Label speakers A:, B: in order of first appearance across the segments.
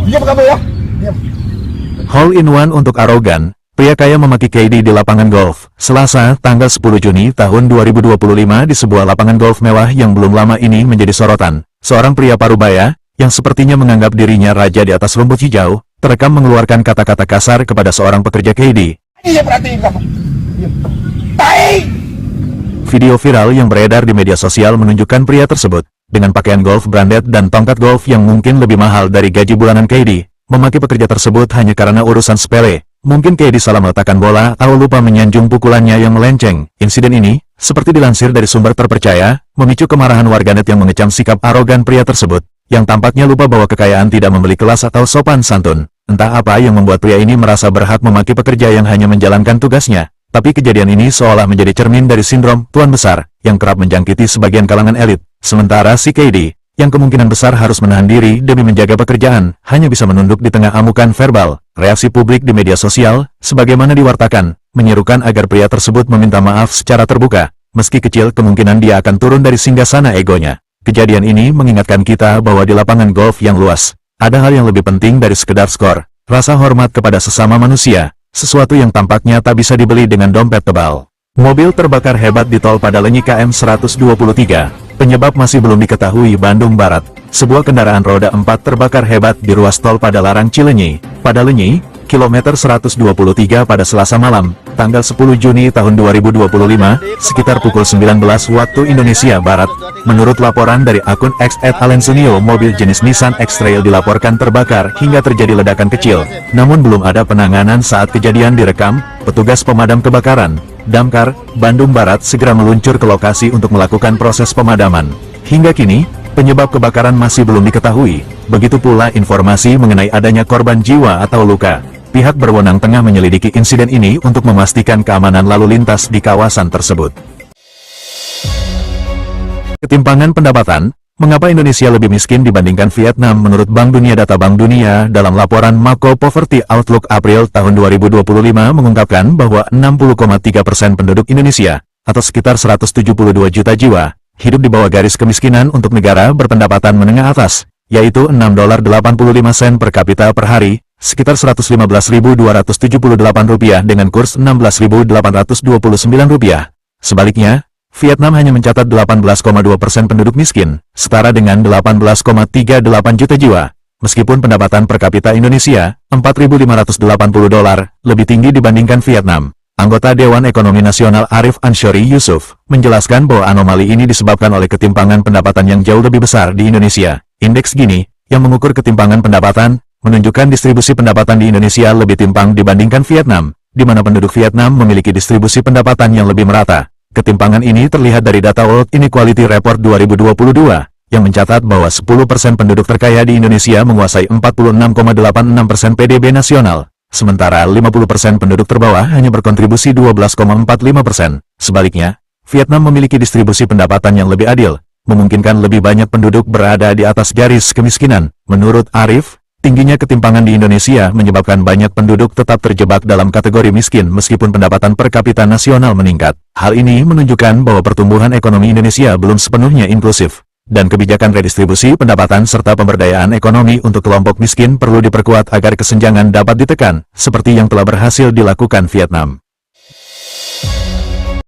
A: Diam kamu ya. Diam.
B: Hole in one untuk arogan. Pria kaya memaki KD di lapangan golf. Selasa, tanggal 10 Juni tahun 2025 di sebuah lapangan golf mewah yang belum lama ini menjadi sorotan. Seorang pria parubaya, yang sepertinya menganggap dirinya raja di atas rumput hijau, terekam mengeluarkan kata-kata kasar kepada seorang pekerja KD.
A: Iya perhatiin kamu. Diam. Tai!
B: Video viral yang beredar di media sosial menunjukkan pria tersebut, dengan pakaian golf branded dan tongkat golf yang mungkin lebih mahal dari gaji bulanan KD, memaki pekerja tersebut hanya karena urusan sepele. Mungkin KD salah meletakkan bola atau lupa menyanjung pukulannya yang melenceng. Insiden ini, seperti dilansir dari sumber terpercaya, memicu kemarahan warganet yang mengecam sikap arogan pria tersebut, yang tampaknya lupa bahwa kekayaan tidak membeli kelas atau sopan santun. Entah apa yang membuat pria ini merasa berhak memaki pekerja yang hanya menjalankan tugasnya. Tapi kejadian ini seolah menjadi cermin dari sindrom tuan besar, yang kerap menjangkiti sebagian kalangan elit. Sementara si KD, yang kemungkinan besar harus menahan diri demi menjaga pekerjaan, hanya bisa menunduk di tengah amukan verbal. Reaksi publik di media sosial, sebagaimana diwartakan, menyerukan agar pria tersebut meminta maaf secara terbuka, meski kecil kemungkinan dia akan turun dari singgasana egonya. Kejadian ini mengingatkan kita bahwa di lapangan golf yang luas, ada hal yang lebih penting dari sekedar skor, rasa hormat kepada sesama manusia, sesuatu yang tampaknya tak bisa dibeli dengan dompet tebal. Mobil terbakar hebat di tol Padalenyi KM 123, penyebab masih belum diketahui. Bandung Barat, sebuah kendaraan roda 4 terbakar hebat di ruas tol Padalarang Cileunyi, Padalenyi, kilometer 123 pada Selasa malam, tanggal 10 Juni tahun 2025, sekitar pukul 19 waktu Indonesia Barat. Menurut laporan dari akun @alensunio, mobil jenis Nissan X-Trail dilaporkan terbakar hingga terjadi ledakan kecil. Namun belum ada penanganan saat kejadian direkam. Petugas pemadam kebakaran, Damkar, Bandung Barat segera meluncur ke lokasi untuk melakukan proses pemadaman. Hingga kini, penyebab kebakaran masih belum diketahui. Begitu pula informasi mengenai adanya korban jiwa atau luka. Pihak berwenang tengah menyelidiki insiden ini untuk memastikan keamanan lalu lintas di kawasan tersebut. Ketimpangan pendapatan, mengapa Indonesia lebih miskin dibandingkan Vietnam menurut Bank Dunia? Data Bank Dunia dalam laporan Macro Poverty Outlook April tahun 2025 mengungkapkan bahwa 60,3% penduduk Indonesia, atau sekitar 172 juta jiwa, hidup di bawah garis kemiskinan untuk negara berpendapatan menengah atas, yaitu $6.85 per kapita per hari, sekitar Rp115.278 dengan kurs Rp16.829. Sebaliknya, Vietnam hanya mencatat 18,2% penduduk miskin, setara dengan 18,38 juta jiwa. Meskipun pendapatan per kapita Indonesia, $4.580, lebih tinggi dibandingkan Vietnam. Anggota Dewan Ekonomi Nasional Arif Ansyori Yusuf, menjelaskan bahwa anomali ini disebabkan oleh ketimpangan pendapatan yang jauh lebih besar di Indonesia. Indeks Gini, yang mengukur ketimpangan pendapatan, menunjukkan distribusi pendapatan di Indonesia lebih timpang dibandingkan Vietnam, di mana penduduk Vietnam memiliki distribusi pendapatan yang lebih merata. Ketimpangan ini terlihat dari data World Inequality Report 2022, yang mencatat bahwa 10% penduduk terkaya di Indonesia menguasai 46,86% PDB nasional, sementara 50% penduduk terbawah hanya berkontribusi 12,45%. Sebaliknya, Vietnam memiliki distribusi pendapatan yang lebih adil, memungkinkan lebih banyak penduduk berada di atas garis kemiskinan. Menurut Arif, tingginya ketimpangan di Indonesia menyebabkan banyak penduduk tetap terjebak dalam kategori miskin meskipun pendapatan per kapita nasional meningkat. Hal ini menunjukkan bahwa pertumbuhan ekonomi Indonesia belum sepenuhnya inklusif, dan kebijakan redistribusi pendapatan serta pemberdayaan ekonomi untuk kelompok miskin perlu diperkuat agar kesenjangan dapat ditekan, seperti yang telah berhasil dilakukan Vietnam.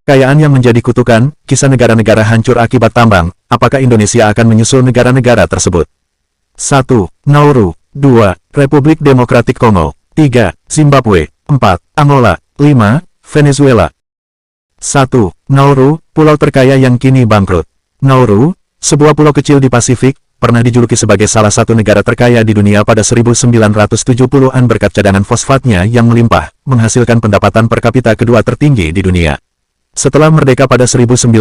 B: Kekayaan yang menjadi kutukan, kisah negara-negara hancur akibat tambang, apakah Indonesia akan menyusul negara-negara tersebut? 1. Nauru. 2. Republik Demokratik Kongo. 3. Zimbabwe. 4. Angola. 5. Venezuela. 1. Nauru, pulau terkaya yang kini bangkrut. Nauru, sebuah pulau kecil di Pasifik, pernah dijuluki sebagai salah satu negara terkaya di dunia pada 1970-an berkat cadangan fosfatnya yang melimpah, menghasilkan pendapatan per kapita kedua tertinggi di dunia. Setelah merdeka pada 1968,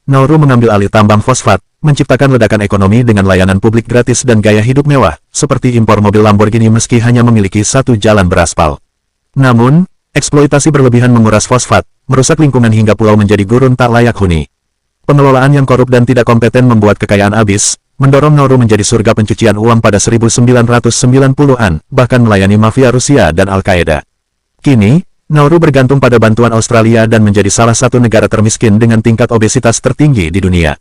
B: Nauru mengambil alih tambang fosfat, menciptakan ledakan ekonomi dengan layanan publik gratis dan gaya hidup mewah, seperti impor mobil Lamborghini meski hanya memiliki satu jalan beraspal. Namun, eksploitasi berlebihan menguras fosfat, merusak lingkungan hingga pulau menjadi gurun tak layak huni. Pengelolaan yang korup dan tidak kompeten membuat kekayaan habis, mendorong Nauru menjadi surga pencucian uang pada 1990-an, bahkan melayani mafia Rusia dan Al-Qaeda. Kini, Nauru bergantung pada bantuan Australia dan menjadi salah satu negara termiskin dengan tingkat obesitas tertinggi di dunia.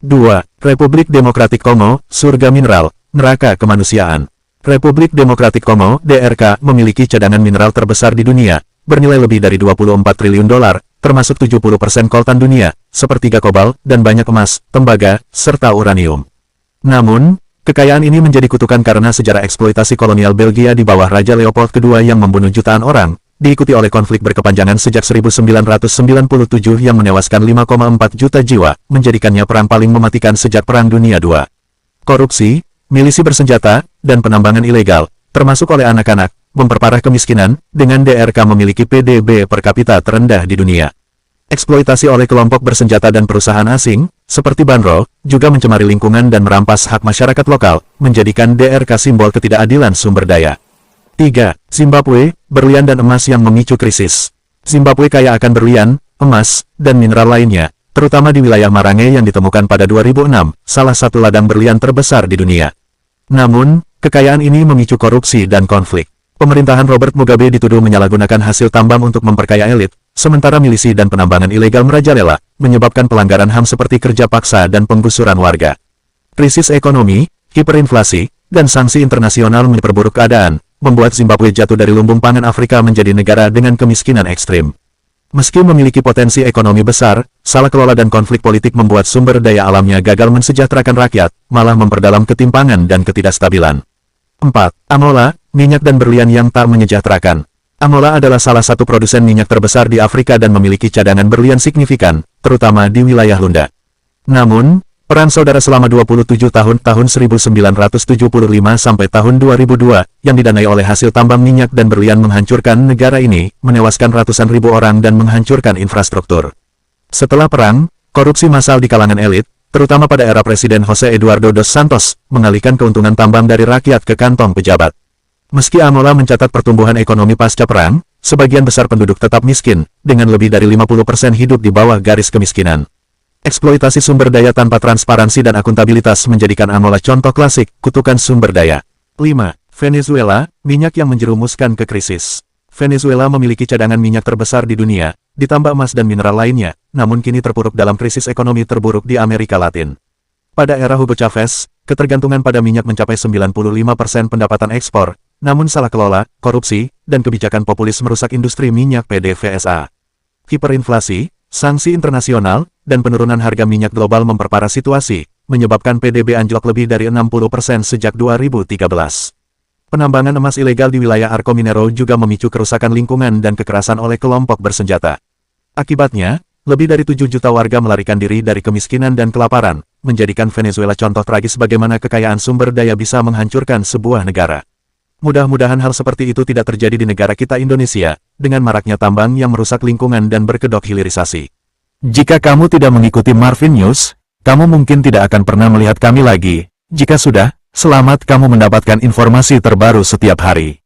B: 2. Republik Demokratik Kongo, surga mineral. neraka kemanusiaan. Republik Demokratik Kongo, DRK, memiliki cadangan mineral terbesar di dunia, bernilai lebih dari 24 triliun dolar, termasuk 70% koltan dunia, sepertiga kobalt, dan banyak emas, tembaga, serta uranium. Namun, kekayaan ini menjadi kutukan karena sejarah eksploitasi kolonial Belgia di bawah Raja Leopold II yang membunuh jutaan orang, diikuti oleh konflik berkepanjangan sejak 1997 yang menewaskan 5,4 juta jiwa, menjadikannya perang paling mematikan sejak Perang Dunia II. Korupsi, milisi bersenjata, dan penambangan ilegal, termasuk oleh anak-anak, memperparah kemiskinan, dengan DRK memiliki PDB per kapita terendah di dunia. Eksploitasi oleh kelompok bersenjata dan perusahaan asing, seperti Banro, juga mencemari lingkungan dan merampas hak masyarakat lokal, menjadikan DRK simbol ketidakadilan sumber daya. 3. Zimbabwe, berlian dan emas yang memicu krisis. Zimbabwe kaya akan berlian, emas, dan mineral lainnya, terutama di wilayah Marange yang ditemukan pada 2006, salah satu ladang berlian terbesar di dunia. Namun, kekayaan ini memicu korupsi dan konflik. Pemerintahan Robert Mugabe dituduh menyalahgunakan hasil tambang untuk memperkaya elit, sementara milisi dan penambangan ilegal merajalela, menyebabkan pelanggaran HAM seperti kerja paksa dan penggusuran warga. Krisis ekonomi, hiperinflasi, dan sanksi internasional memperburuk keadaan, membuat Zimbabwe jatuh dari lumbung pangan Afrika menjadi negara dengan kemiskinan ekstrim. Meski memiliki potensi ekonomi besar, salah kelola dan konflik politik membuat sumber daya alamnya gagal mensejahterakan rakyat, malah memperdalam ketimpangan dan ketidakstabilan. 4. Angola, minyak dan berlian yang tak menyejahterakan. Angola adalah salah satu produsen minyak terbesar di Afrika dan memiliki cadangan berlian signifikan, terutama di wilayah Lunda. Namun, peran saudara selama 27 tahun 1975 sampai tahun 2002, yang didanai oleh hasil tambang minyak dan berlian menghancurkan negara ini, menewaskan ratusan ribu orang dan menghancurkan infrastruktur. Setelah perang, korupsi massal di kalangan elit, terutama pada era Presiden Jose Eduardo dos Santos, mengalihkan keuntungan tambang dari rakyat ke kantong pejabat. Meski Angola mencatat pertumbuhan ekonomi pasca perang, sebagian besar penduduk tetap miskin, dengan lebih dari 50% hidup di bawah garis kemiskinan. Eksploitasi sumber daya tanpa transparansi dan akuntabilitas menjadikan Angola contoh klasik, kutukan sumber daya. 5. Venezuela, minyak yang menjerumuskan ke krisis. Venezuela memiliki cadangan minyak terbesar di dunia, ditambah emas dan mineral lainnya, namun kini terpuruk dalam krisis ekonomi terburuk di Amerika Latin. Pada era Hugo Chavez, ketergantungan pada minyak mencapai 95% pendapatan ekspor, namun salah kelola, korupsi, dan kebijakan populis merusak industri minyak PDVSA. Hiperinflasi, sanksi internasional, dan penurunan harga minyak global memperparah situasi, menyebabkan PDB anjlok lebih dari 60% sejak 2013. Penambangan emas ilegal di wilayah Arco Minero juga memicu kerusakan lingkungan dan kekerasan oleh kelompok bersenjata. Akibatnya, lebih dari 7 juta warga melarikan diri dari kemiskinan dan kelaparan, menjadikan Venezuela contoh tragis bagaimana kekayaan sumber daya bisa menghancurkan sebuah negara. Mudah-mudahan hal seperti itu tidak terjadi di negara kita Indonesia, dengan maraknya tambang yang merusak lingkungan dan berkedok hilirisasi. Jika kamu tidak mengikuti Marvin News, kamu mungkin tidak akan pernah melihat kami lagi. Jika sudah, selamat kamu mendapatkan informasi terbaru setiap hari.